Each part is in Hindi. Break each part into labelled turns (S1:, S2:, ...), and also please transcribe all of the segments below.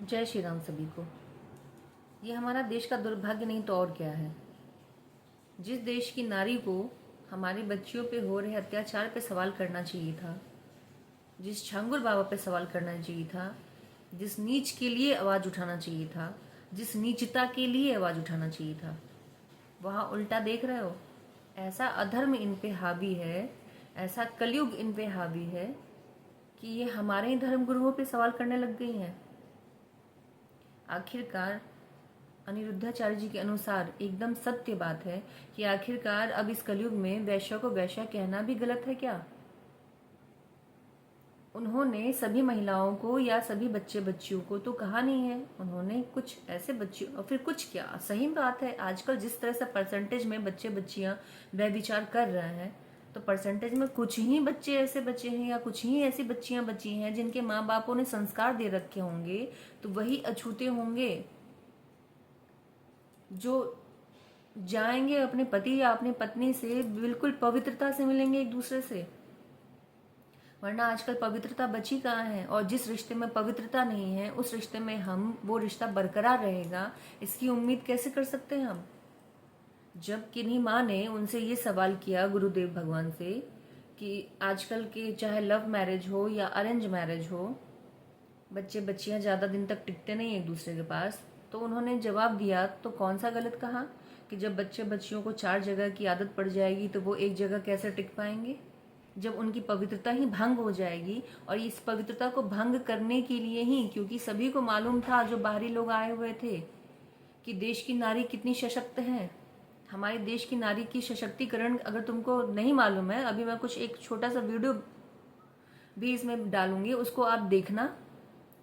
S1: जय श्री राम सभी को। ये हमारा देश का दुर्भाग्य नहीं तो और क्या है। जिस देश की नारी को हमारी बच्चियों पे हो रहे अत्याचार पे सवाल करना चाहिए था, जिस छांगुर बाबा पे सवाल करना चाहिए था, जिस नीच के लिए आवाज़ उठाना चाहिए था, जिस नीचता के लिए आवाज़ उठाना चाहिए था, वहाँ उल्टा देख रहे हो। ऐसा अधर्म इन पे हावी है, ऐसा कलयुग इन पे हावी है कि ये हमारे ही धर्म गुरुओं पे सवाल करने लग गई हैं। आखिरकार अनिरुद्धाचार्य जी के अनुसार एकदम सत्य बात है कि आखिरकार अब इस कलयुग में वैश्य को वैश्या कहना भी गलत है क्या। उन्होंने सभी महिलाओं को या सभी बच्चे बच्चियों को तो कहा नहीं है, उन्होंने कुछ ऐसे बच्चे और फिर कुछ क्या। सही बात है, आजकल जिस तरह से परसेंटेज में बच्चे बच्चियां वह विचार कर रहे हैं, तो परसेंटेज में कुछ ही बच्चे ऐसे बचे हैं या कुछ ही ऐसी बच्चियां बची हैं जिनके माँ बापों ने संस्कार दे रखे होंगे, तो वही अछूते होंगे जो जाएंगे अपने पति या अपनी पत्नी से बिल्कुल पवित्रता से मिलेंगे एक दूसरे से। वरना आजकल पवित्रता बची कहाँ है, और जिस रिश्ते में पवित्रता नहीं है उस रिश्ते में हम वो रिश्ता बरकरार रहेगा इसकी उम्मीद कैसे कर सकते हैं हम। जब किन्हीं माँ ने उनसे ये सवाल किया गुरुदेव भगवान से कि आजकल के चाहे लव मैरिज हो या अरेंज मैरिज हो, बच्चे बच्चियां ज़्यादा दिन तक टिकते नहीं एक दूसरे के पास, तो उन्होंने जवाब दिया तो कौन सा गलत कहा कि जब बच्चे बच्चियों को 4 जगह की आदत पड़ जाएगी तो वो एक जगह कैसे टिक पाएंगे, जब उनकी पवित्रता ही भंग हो जाएगी। और इस पवित्रता को भंग करने के लिए ही, क्योंकि सभी को मालूम था जो बाहरी लोग आए हुए थे कि देश की नारी कितनी सशक्त है। हमारे देश की नारी की सशक्तिकरण अगर तुमको नहीं मालूम है, अभी मैं कुछ एक छोटा सा वीडियो भी इसमें डालूंगी, उसको आप देखना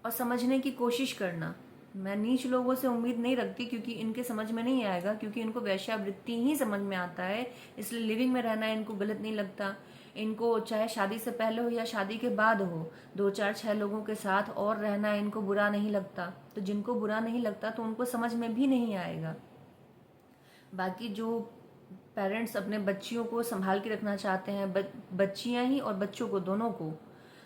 S1: और समझने की कोशिश करना। मैं नीच लोगों से उम्मीद नहीं रखती क्योंकि इनके समझ में नहीं आएगा, क्योंकि इनको वैश्यावृत्ति ही समझ में आता है, इसलिए लिविंग में रहना इनको गलत नहीं लगता। इनको चाहे शादी से पहले हो या शादी के बाद हो, 2 4 6 लोगों के साथ और रहना इनको बुरा नहीं लगता। तो जिनको बुरा नहीं लगता तो उनको समझ में भी नहीं आएगा। बाकी जो पेरेंट्स अपने बच्चियों को संभाल के रखना चाहते हैं, बच्चियां ही और बच्चों को दोनों को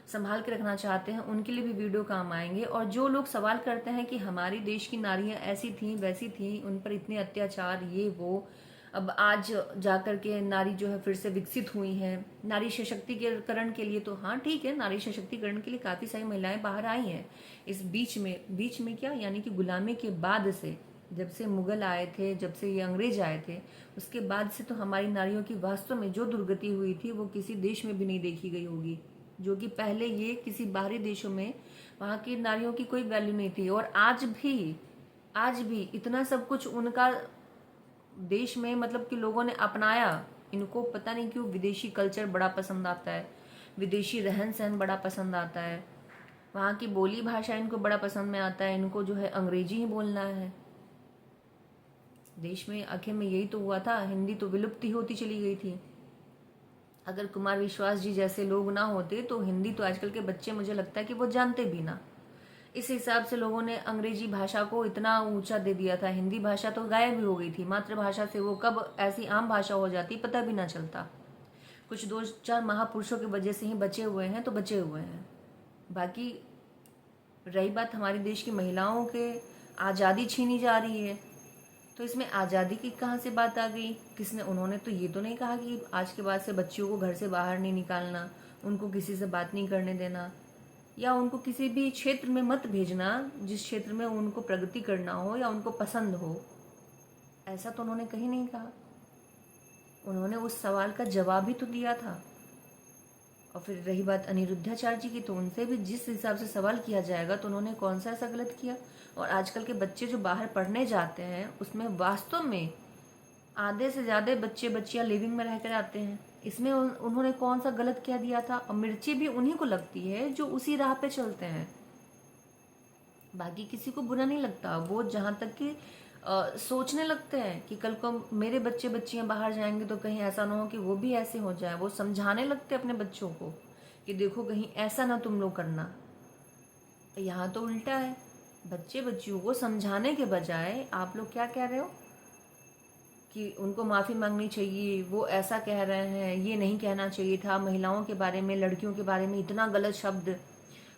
S1: संभाल के रखना चाहते हैं, उनके लिए भी वीडियो काम आएंगे। और जो लोग सवाल करते हैं कि हमारी देश की नारियां ऐसी थी वैसी थी, उन पर इतने अत्याचार ये वो, अब आज जाकर के नारी जो है फिर से विकसित हुई हैं नारी सशक्तिकरण के लिए, तो हाँ ठीक है, नारी सशक्तिकरण के लिए काफ़ी सारी महिलाएं बाहर आई हैं इस बीच में क्या, यानी कि गुलामी के बाद से, जब से मुगल आए थे, जब से ये अंग्रेज आए थे, उसके बाद से तो हमारी नारियों की वास्तव में जो दुर्गति हुई थी वो किसी देश में भी नहीं देखी गई होगी। जो कि पहले ये किसी बाहरी देशों में वहाँ की नारियों की कोई वैल्यू नहीं थी। और आज भी इतना सब कुछ उनका देश में मतलब कि लोगों ने अपनाया। इनको पता नहीं क्यों विदेशी कल्चर बड़ा पसंद आता है, विदेशी रहन सहन बड़ा पसंद आता है, वहाँ की बोली भाषा इनको बड़ा पसंद में आता है। इनको जो है अंग्रेजी ही बोलना है। देश में आखिर में यही तो हुआ था, हिंदी तो विलुप्त ही होती चली गई थी। अगर कुमार विश्वास जी जैसे लोग ना होते तो हिंदी तो आजकल के बच्चे मुझे लगता है कि वो जानते भी ना। इस हिसाब से लोगों ने अंग्रेजी भाषा को इतना ऊंचा दे दिया था, हिंदी भाषा तो गायब ही हो गई थी। मातृभाषा से वो कब ऐसी आम भाषा हो जाती पता भी ना चलता। कुछ 2 4 महापुरुषों की वजह से ही बचे हुए हैं तो बचे हुए हैं। बाकी रही बात हमारे देश की महिलाओं के आज़ादी छीनी जा रही है, तो इसमें आज़ादी की कहाँ से बात आ गई। किसने, उन्होंने तो ये तो नहीं कहा कि आज के बाद से बच्चियों को घर से बाहर नहीं निकालना, उनको किसी से बात नहीं करने देना, या उनको किसी भी क्षेत्र में मत भेजना जिस क्षेत्र में उनको प्रगति करना हो या उनको पसंद हो। ऐसा तो उन्होंने कहीं नहीं कहा। उन्होंने उस सवाल का जवाब ही तो दिया था। और फिर रही बात अनिरुद्धाचार्य जी की, तो उनसे भी जिस हिसाब से सवाल किया जाएगा तो उन्होंने कौन सा ऐसा गलत किया। और आजकल के बच्चे जो बाहर पढ़ने जाते हैं उसमें वास्तव में आधे से ज़्यादा बच्चे बच्चियां लिविंग में रहकर आते हैं। इसमें उन्होंने कौन सा गलत क्या दिया था। और मिर्ची भी उन्हीं को लगती है जो उसी राह पे चलते हैं, बाकी किसी को बुरा नहीं लगता। वो जहाँ तक कि सोचने लगते हैं कि कल को मेरे बच्चे बच्चियां बाहर जाएंगे तो कहीं ऐसा ना हो कि वो भी ऐसे हो जाए। वो समझाने लगते हैं अपने बच्चों को कि देखो कहीं ऐसा ना तुम लोग करना। यहाँ तो उल्टा है, बच्चे बच्चियों को समझाने के बजाय आप लोग क्या कह रहे हो कि उनको माफ़ी मांगनी चाहिए, वो ऐसा कह रहे हैं, ये नहीं कहना चाहिए था, महिलाओं के बारे में लड़कियों के बारे में इतना गलत शब्द।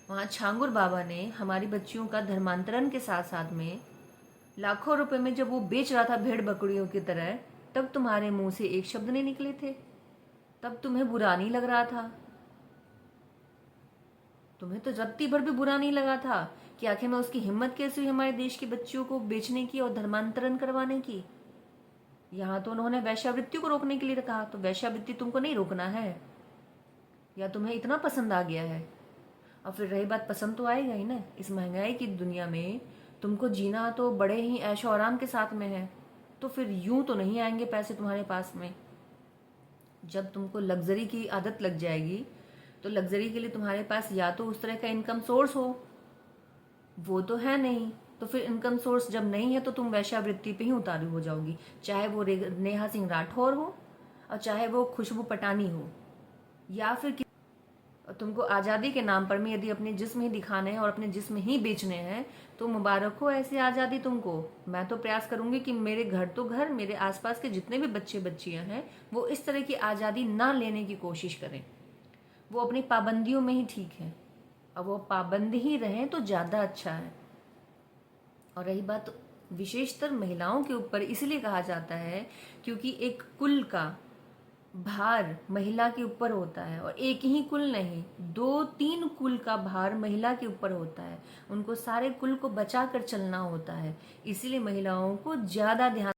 S1: वहाँ छांगुर बाबा ने हमारी बच्चियों का धर्मांतरण के साथ साथ में लाखों रुपए में जब वो बेच रहा था भेड़ बकरियों की तरह, तब तुम्हारे मुंह से एक शब्द नहीं निकले थे। तब तुम्हें बुरा नहीं लग रहा था। तुम्हें तो रत्ती भर भी बुरा नहीं लगा था कि आखिर में उसकी हिम्मत कैसी हुई हमारे देश की बच्चियों को बेचने की और धर्मांतरण करवाने की। यहाँ तो उन्होंने वैश्यावृत्ति को रोकने के लिए कहा, तो वैश्यावृत्ति तुमको नहीं रोकना है, या तुम्हें इतना पसंद आ गया है। और फिर रही बात, पसंद तो आएगा ही ना। इस महंगाई की दुनिया में तुमको जीना तो बड़े ही ऐशो आराम के साथ में है, तो फिर यूं तो नहीं आएंगे पैसे तुम्हारे पास में। जब तुमको लग्जरी की आदत लग जाएगी तो लग्जरी के लिए तुम्हारे पास या तो उस तरह का इनकम सोर्स हो, वो तो है नहीं। तो फिर इनकम सोर्स जब नहीं है तो तुम वैश्यावृत्ति पे ही उतारू हो जाओगी, चाहे वो नेहा सिंह राठौर हो और चाहे वो खुशबू पटानी हो, या फिर तुमको आज़ादी के नाम पर में यदि अपने जिस्म ही दिखाने हैं और अपने जिस्म ही बेचने हैं, तो मुबारक हो ऐसी आज़ादी तुमको। मैं तो प्रयास करूंगी कि मेरे घर तो घर, मेरे आसपास के जितने भी बच्चे बच्चियां हैं वो इस तरह की आज़ादी ना लेने की कोशिश करें। वो अपनी पाबंदियों में ही ठीक है, और वो पाबंद ही रहें तो ज़्यादा अच्छा है। और रही बात विशेषतर महिलाओं के ऊपर, इसलिए कहा जाता है क्योंकि एक कुल का भार महिला के ऊपर होता है, और एक ही कुल नहीं, 2-3 कुल का भार महिला के ऊपर होता है। उनको सारे कुल को बचा कर चलना होता है, इसीलिए महिलाओं को ज्यादा ध्यान